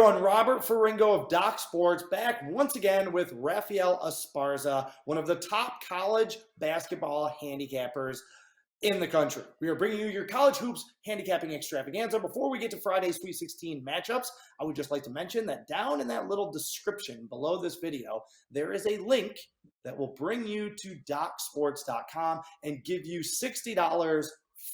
everyone, Robert Ferringo of Doc Sports back once again with Raphael Esparza, one of the top college basketball handicappers in the country. We are bringing you your college hoops handicapping extravaganza. Before we get to Friday's Sweet 16 matchups, I would just like to mention that down in that little description below this video, there is a link that will bring you to docsports.com and give you $60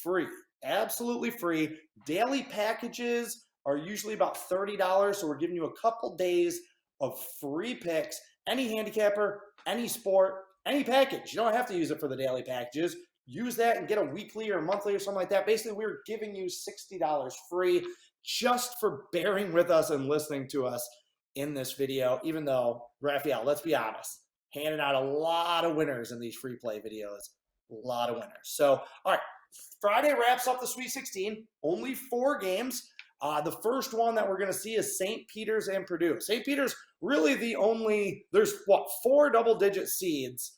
free, absolutely free. Daily packages are usually about $30, so we're giving you a couple days of free picks. Any handicapper, any sport, any package. You don't have to use it for the daily packages. Use that and get a weekly or monthly or something like that. Basically, we're giving you $60 free just for bearing with us and listening to us in this video, even though, Raphael, let's be honest, handing out a lot of winners in these free play videos. A lot of winners. So, all right, Friday wraps up the Sweet 16. Only 4 games. The first one that we're going to see is St. Peter's and Purdue. St. Peter's really the only, there's 4 double-digit seeds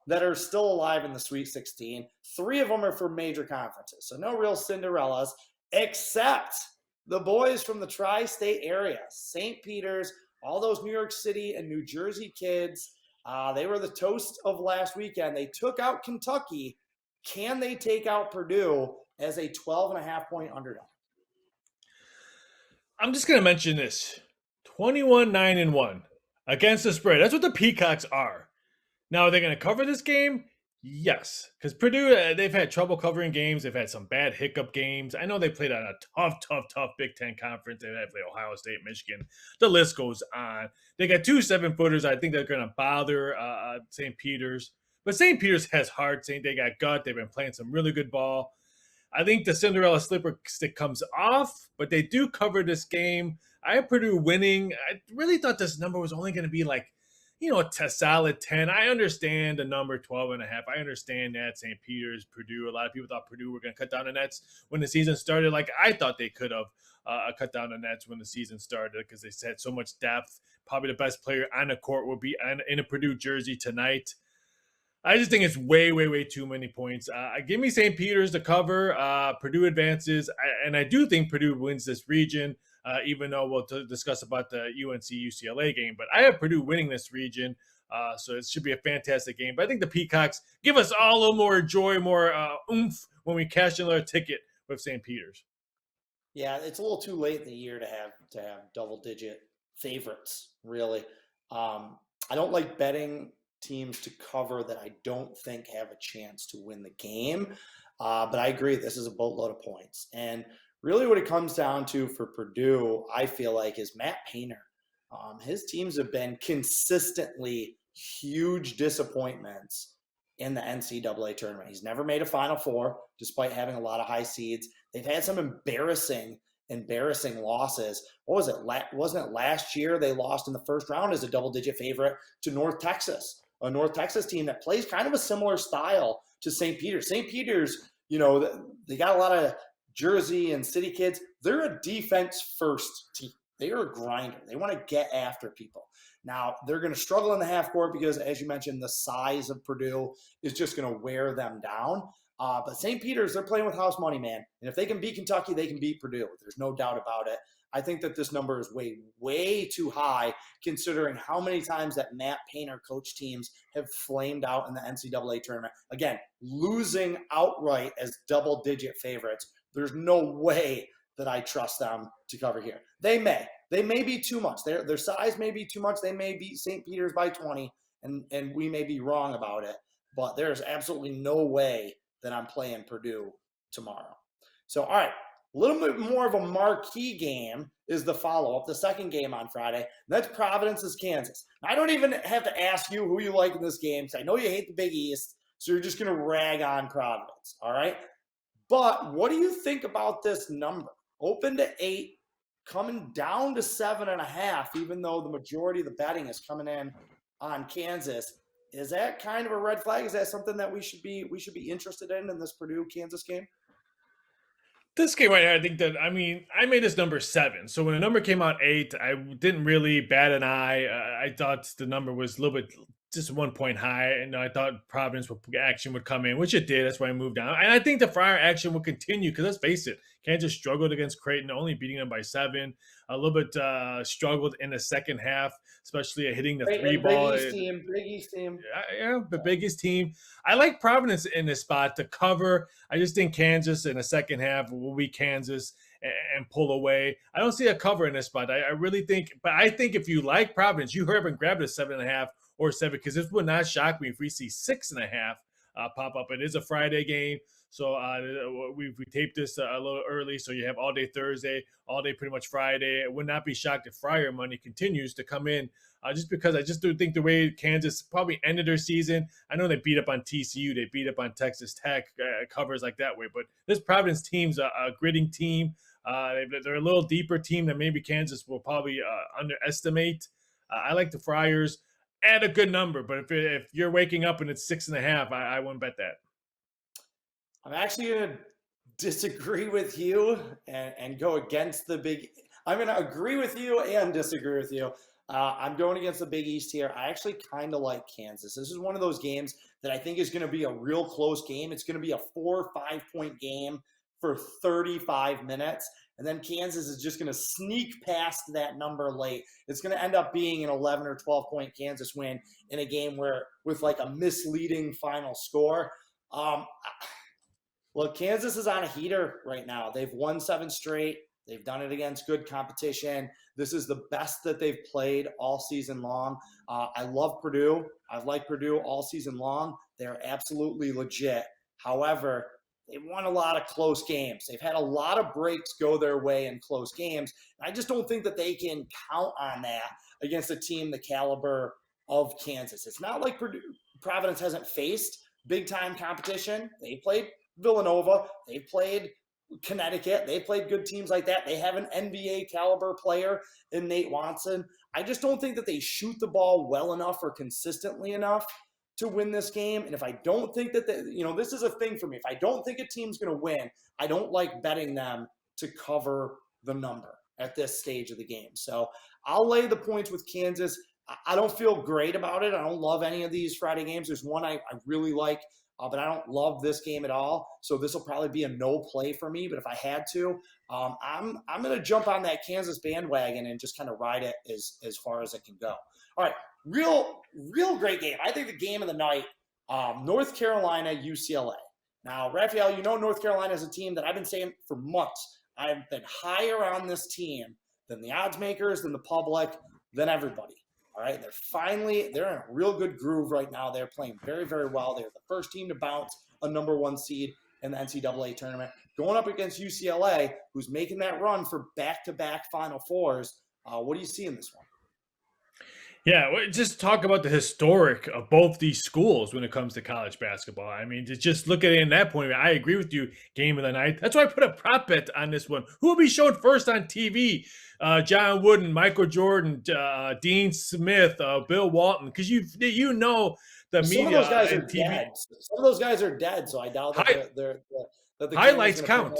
that are still alive in the Sweet 16. 3 of them are for major conferences. So no real Cinderellas, except the boys from the tri-state area. St. Peter's, all those New York City and New Jersey kids, they were the toast of last weekend. They took out Kentucky. Can they take out Purdue as a 12.5-point underdog? I'm just going to mention this. 21-9-1 against the spread. That's what the Peacocks are. Now, are they going to cover this game? Yes. Because Purdue, they've had trouble covering games. They've had some bad hiccup games. I know they played on a tough Big Ten conference. They had Ohio State, Michigan. The list goes on. They got 2 7-footers. I think they're going to bother St. Peter's. But St. Peter's has heart. They got gut. They've been playing some really good ball. I think the Cinderella slipper stick comes off, but they do cover this game. I have Purdue winning. I really thought this number was only going to be like, a solid 10. I understand the number 12.5. I understand that St. Peter's, Purdue. A lot of people thought Purdue were going to cut down the nets when the season started. Like I thought they could have cut down the nets when the season started because they had so much depth. Probably the best player on the court will be in a Purdue jersey tonight. I just think it's way too many points. Give me St. Peter's to cover. Purdue advances, and I do think Purdue wins this region. Even though we'll discuss about the UNC-UCLA game. But I have Purdue winning this region, so it should be a fantastic game. But I think the Peacocks give us all a little more joy, more oomph when we cash in our ticket with St. Peter's. Yeah, it's a little too late in the year to have double-digit favorites, really. I don't like betting teams to cover that I don't think have a chance to win the game. But I agree, this is a boatload of points. And really what it comes down to for Purdue, I feel like, is Matt Painter. His teams have been consistently huge disappointments in the NCAA tournament. He's never made a Final Four, despite having a lot of high seeds. They've had some embarrassing losses. What was it? Wasn't it last year they lost in the first round as a double-digit favorite to North Texas, a North Texas team that plays kind of a similar style to St. Peter's. St. Peter's, they got a lot of Jersey and city kids. They're a defense-first team. They are a grinder. They want to get after people. Now, they're going to struggle in the half court because, as you mentioned, the size of Purdue is just going to wear them down. But St. Peter's, they're playing with house money, man. And if they can beat Kentucky, they can beat Purdue. There's no doubt about it. I think that this number is way too high, considering how many times that Matt Painter coach teams have flamed out in the NCAA tournament. Again, losing outright as double-digit favorites. There's no way that I trust them to cover here. They may be too much. Their size may be too much. They may beat St. Peter's by 20, and we may be wrong about it. But there's absolutely no way that I'm playing Purdue tomorrow. So, all right, a little bit more of a marquee game is the follow-up, the second game on Friday. That's Providence's Kansas. Now, I don't even have to ask you who you like in this game, because I know you hate the Big East, so you're just going to rag on Providence, all right? But what do you think about this number? Open to 8, coming down to 7.5, even though the majority of the betting is coming in on Kansas. Is that kind of a red flag? Is that something that we should be interested in this Purdue-Kansas game? This game right here, I think that, I made this number 7. So when the number came out 8, I didn't really bat an eye. I thought the number was a little bit just 1 point high, and I thought Providence action would come in, which it did. That's why I moved down. And I think the Friar action will continue because let's face it, Kansas struggled against Creighton, only beating them by 7. A little bit struggled in the second half, especially hitting the three ball. Big East team. Yeah, the biggest team. I like Providence in this spot to cover. I just think Kansas in the second half will be Kansas and pull away. I don't see a cover in this spot. I really think, but I think if you like Providence, you hurry up and grab it at 7.5 or 7 because this would not shock me if we see 6.5 pop up. It is a Friday game, so we taped this a little early, so you have all day Thursday, all day pretty much Friday. I would not be shocked if Friar money continues to come in. Just because I just do think the way Kansas probably ended their season, I know they beat up on TCU, they beat up on Texas Tech, covers like that way, but this Providence team's a gritting team. They're a little deeper team than maybe Kansas will probably underestimate. I like the Friars at a good number, but if you're waking up and it's 6.5, I wouldn't bet that. I'm actually going to disagree with you and go against the big. I'm going to agree with you and disagree with you. I'm going against the Big East here. I actually kind of like Kansas. This is one of those games that I think is going to be a real close game. It's going to be a 4 or 5 point game for 35 minutes. And then Kansas is just going to sneak past that number late. It's going to end up being an 11 or 12 point Kansas win in a game where with like a misleading final score. Look, Kansas is on a heater right now. They've won 7 straight. They've done it against good competition. This is the best that they've played all season long. I love Purdue. I've liked Purdue all season long. They're absolutely legit. However, they won a lot of close games. They've had a lot of breaks go their way in close games. I just don't think that they can count on that against a team the caliber of Kansas. It's not like Providence hasn't faced big-time competition. They played Villanova. They played Connecticut. They played good teams like that. They have an NBA caliber player in Nate Watson. I just don't think that they shoot the ball well enough or consistently enough to win this game. And if I don't think that this is a thing for me. If I don't think a team's going to win, I don't like betting them to cover the number at this stage of the game. So I'll lay the points with Kansas. I don't feel great about it. I don't love any of these Friday games. There's one I really like, but I don't love this game at all. So this will probably be a no play for me. But if I had to, I'm going to jump on that Kansas bandwagon and just kind of ride it as far as it can go. All right, real great game. I think the game of the night, North Carolina, UCLA. Now, Raphael, you know North Carolina is a team that I've been saying for months. I've been higher on this team than the odds makers, than the public, than everybody. All right, they're in a real good groove right now. They're playing very, very well. They're the first team to bounce a number 1 seed in the NCAA tournament, going up against UCLA, who's making that run for back-to-back Final Fours. What do you see in this one? Yeah, just talk about the historic of both these schools when it comes to college basketball. I mean, to just look at it in that point, I agree with you, game of the night. That's why I put a prop bet on this one. Who will be shown first on TV? John Wooden, Michael Jordan, Dean Smith, Bill Walton, because you know the media. Some of those guys are TV. dead. Some of those guys are dead, so I doubt that that the highlights count.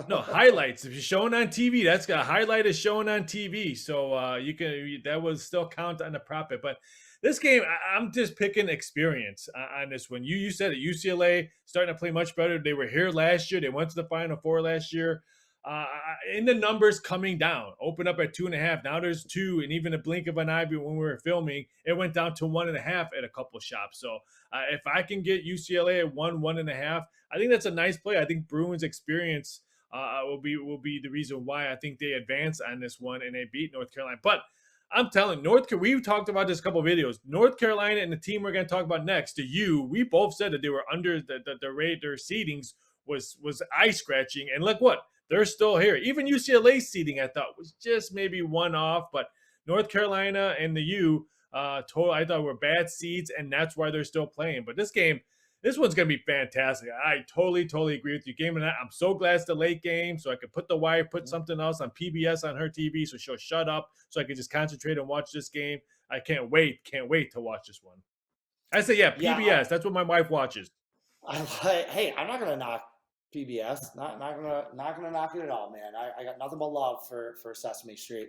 No, highlights. If you're showing on TV, that's got a highlight is showing on TV. So that will still count on the prop bet. But this game, I'm just picking experience on this one. You said it. UCLA starting to play much better. They were here last year. They went to the Final Four last year. In the numbers coming down, open up at 2.5. Now there's 2, and even a blink of an eye when we were filming, it went down to 1.5 at a couple of shops. So if I can get UCLA at 1.5, I think that's a nice play. I think Bruins' experience will be the reason why I think they advance on this one and they beat North Carolina. But I'm telling we've talked about this a couple of videos. North Carolina and the team we're going to talk about next, we both said that they were under the rate. Their seedings was eye scratching, and look what. They're still here. Even UCLA seeding, I thought, was just maybe one off. But North Carolina and the I thought were bad seeds, and that's why they're still playing. But this one's going to be fantastic. I totally agree with you. Game of the night. I'm so glad it's the late game, so I could put something else on PBS on her TV, so she'll shut up, so I can just concentrate and watch this game. I can't wait to watch this one. I say, PBS. Yeah, that's what my wife watches. Hey, I'm not going to knock PBS. Not gonna knock it at all, man. I got nothing but love for Sesame Street.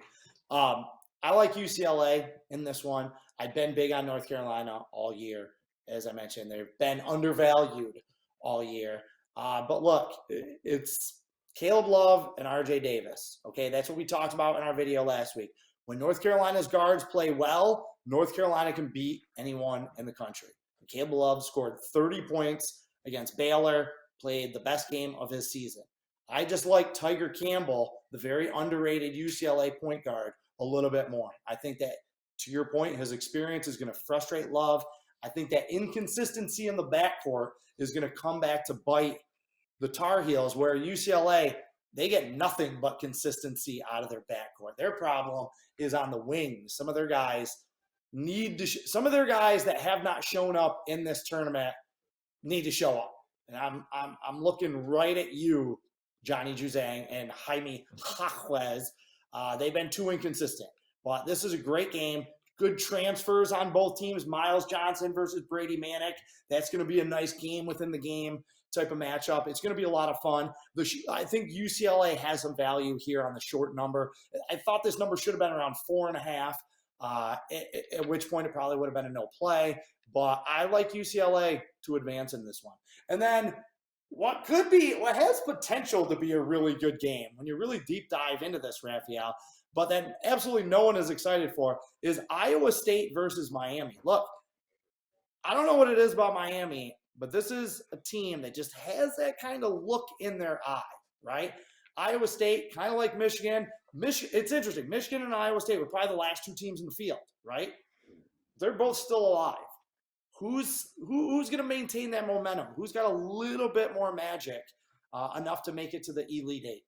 I like UCLA in this one. I've been big on North Carolina all year. As I mentioned, they've been undervalued all year. But look, it's Caleb Love and RJ Davis. Okay, that's what we talked about in our video last week. When North Carolina's guards play well, North Carolina can beat anyone in the country. Caleb Love scored 30 points against Baylor, played the best game of his season. I just like Tiger Campbell, the very underrated UCLA point guard, a little bit more. I think that, to your point, his experience is going to frustrate Love. I think that inconsistency in the backcourt is going to come back to bite the Tar Heels, where UCLA, they get nothing but consistency out of their backcourt. Their problem is on the wings. Some of their guys some of their guys that have not shown up in this tournament need to show up. And I'm looking right at you, Johnny Juzang and Jaime Jaquez. They've been too inconsistent. But this is a great game. Good transfers on both teams. Miles Johnson versus Brady Manick. That's going to be a nice game within the game type of matchup. It's going to be a lot of fun. I think UCLA has some value here on the short number. I thought this number should have been around 4.5. At which point it probably would have been a no play. But I like UCLA to advance in this one. And then what has potential to be a really good game when you really deep dive into this, Raphael, but then absolutely no one is excited for, is Iowa State versus Miami. Look, I don't know what it is about Miami, but this is a team that just has that kind of look in their eye, right? Iowa State, kind of like Michigan. It's interesting. Michigan and Iowa State were probably the last two teams in the field, right? They're both still alive. Who's going to maintain that momentum? Who's got a little bit more magic enough to make it to the Elite Eight?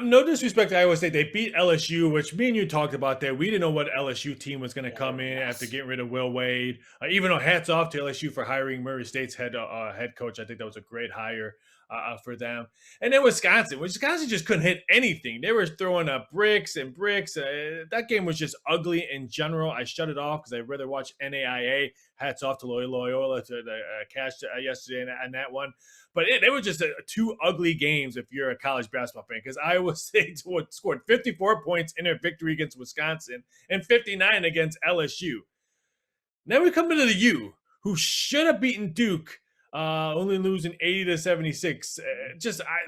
No disrespect to Iowa State. They beat LSU, which me and you talked about that. We didn't know what LSU team was going to come in after getting rid of Will Wade. Even though hats off to LSU for hiring Murray State's head coach. I think that was a great hire for them. And then Wisconsin just couldn't hit anything. They were throwing bricks and bricks. That game was just ugly in general. I shut it off because I'd rather watch NAIA. Hats off to Loyola to the cash yesterday and that one. But they were just two ugly games if you're a college basketball fan, because Iowa State scored 54 points in their victory against Wisconsin and 59 against LSU. Now we come into the U, who should have beaten Duke, only losing 80-76.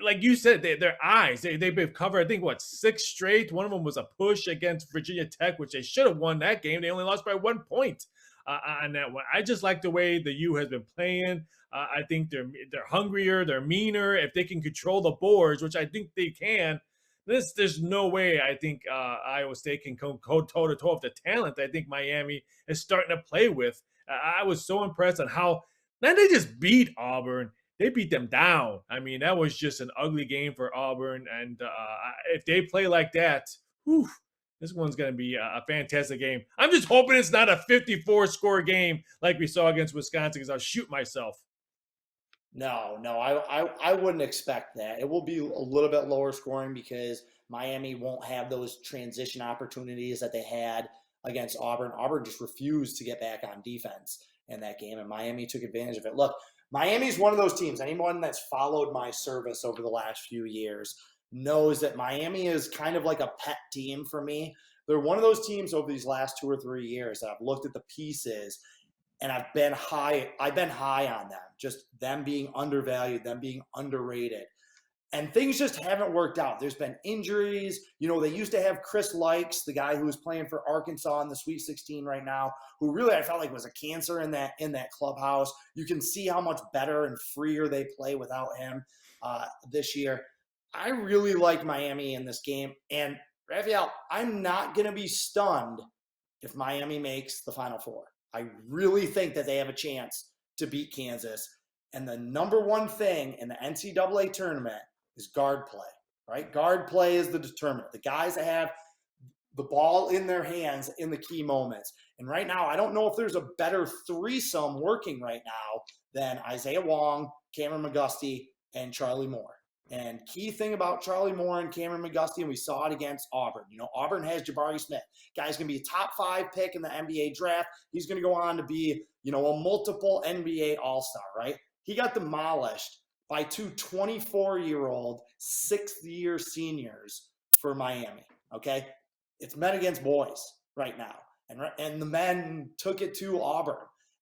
Like you said, their eyes, they've covered, I think, 6 straight. One of them was a push against Virginia Tech, which they should have won that game. They only lost by 1 point on that one. I just like the way the U has been playing. I think they're hungrier, they're meaner. If they can control the boards, which I think they can, there's no way I think Iowa State can go toe-to-toe with the talent I think Miami is starting to play with. I was so impressed on how not they just beat Auburn, they beat them down. I mean, that was just an ugly game for Auburn. And if they play like that, this one's going to be a fantastic game. I'm just hoping it's not a 54-score game like we saw against Wisconsin, because I'll shoot myself. No, I wouldn't expect that. It will be a little bit lower scoring because Miami won't have those transition opportunities that they had against Auburn. Auburn just refused to get back on defense in that game, and Miami took advantage of it. Look, Miami's one of those teams. Anyone that's followed my service over the last few years knows that Miami is kind of like a pet team for me. They're one of those teams over these last 2 or 3 years that I've looked at the pieces and I've been high on them, just them being undervalued, them being underrated. And things just haven't worked out. There's been injuries. You know, they used to have Chris Likes, the guy who was playing for Arkansas in the Sweet 16 right now, who really I felt like was a cancer in that clubhouse. You can see how much better and freer they play without him this year. I really like Miami in this game. And Raphael, I'm not going to be stunned if Miami makes the Final Four. I really think that they have a chance to beat Kansas. And the number one thing in the NCAA tournament is guard play, right? Guard play is the determinant. The guys that have the ball in their hands in the key moments. And right now, I don't know if there's a better threesome working right now than Isaiah Wong, Cameron McGusty, and Charlie Moore. And key thing about Charlie Moore and Cameron McGusty, and we saw it against Auburn. You know, Auburn has Jabari Smith. Guy's going to be a top 5 pick in the NBA draft. He's going to go on to be, you know, a multiple NBA All-Star, right? He got demolished by 2 24-year-old, 6th-year seniors for Miami, okay? It's men against boys right now. and the men took it to Auburn.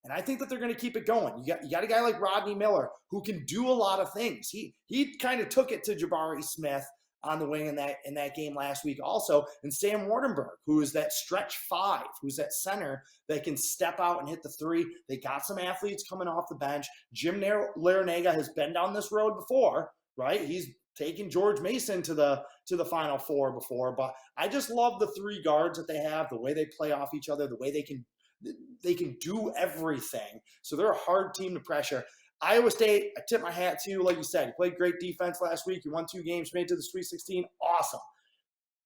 And I think that they're going to keep it going. You got a guy like Rodney Miller who can do a lot of things. He kind of took it to Jabari Smith on the wing in that game last week also. And Sam Wardenberg, who is that stretch 5, who's that center that can step out and hit the 3. They got some athletes coming off the bench. Jim Larinaga has been down this road before, right? He's taken George Mason to the Final Four before. But I just love the 3 guards that they have, the way they play off each other, the way they can do everything. So they're a hard team to pressure. Iowa State, I tip my hat to you. Like you said, you played great defense last week. You won 2 games, made it to the Sweet 16. Awesome.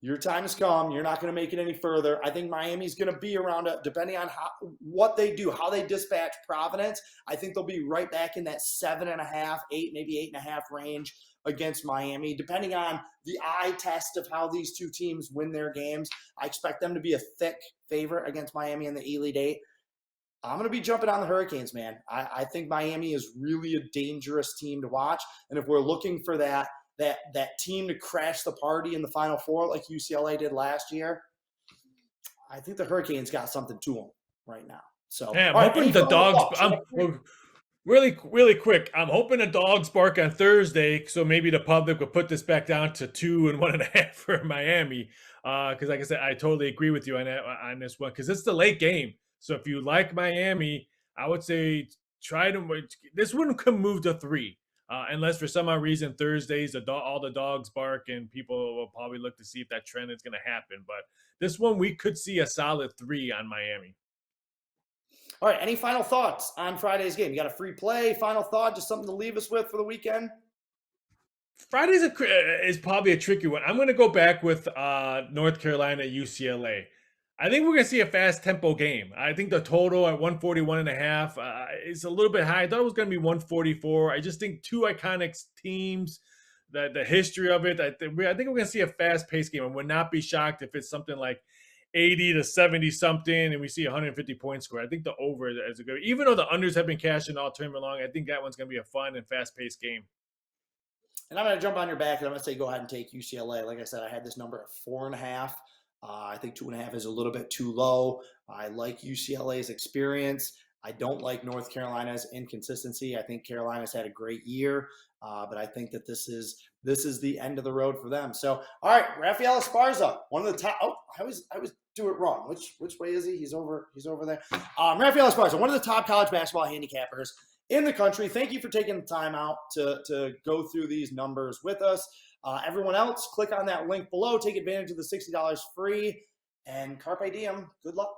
Your time has come. You're not going to make it any further. I think Miami's going to be around, depending on what they do, how they dispatch Providence. I think they'll be right back in that 7.5, 8, maybe 8.5 range against Miami, depending on the eye test of how these 2 teams win their games. I expect them to be a thick favorite against Miami in the Elite Eight. I'm going to be jumping on the Hurricanes, man. I think Miami is really a dangerous team to watch. And if we're looking for that team to crash the party in the Final Four like UCLA did last year, I think the Hurricanes got something to them right now. So, yeah, I'm hoping the Dogs. Really, really quick. I'm hoping the Dogs bark on Thursday, so maybe the public will put this back down to 2 and 1.5 for Miami. Because, like I said, I totally agree with you on this one. Because it's the late game. So if you like Miami, I would say try to. This one could move to 3, unless for some odd reason Thursdays all the dogs bark and people will probably look to see if that trend is going to happen. But this one we could see a solid 3 on Miami. All right. Any final thoughts on Friday's game? You got a free play? Final thought? Just something to leave us with for the weekend? Friday's is probably a tricky one. I'm going to go back with North Carolina UCLA. I think we're going to see a fast tempo game. I think the total at 141.5 is a little bit high. I thought it was going to be 144. I just think 2 iconic teams, the history of it. I think we're going to see a fast paced game. I would not be shocked if it's something like 80 to 70 something and we see 150 point score. I think the over is a good, even though the unders have been cashing all tournament long, I think that one's going to be a fun and fast paced game. And I'm going to jump on your back and I'm going to say go ahead and take UCLA. Like I said, I had this number at 4.5. I think 2.5 is a little bit too low. I like UCLA's experience. I don't like North Carolina's inconsistency. I think Carolina's had a great year, but I think that this is the end of the road for them. So, all right, Raphael Esparza, one of the top. Oh, I always do it wrong. Which way is he? He's over there. Raphael Esparza, one of the top college basketball handicappers in the country. Thank you for taking the time out to go through these numbers with us. Everyone else, click on that link below. Take advantage of the $60 free. And carpe diem. Good luck.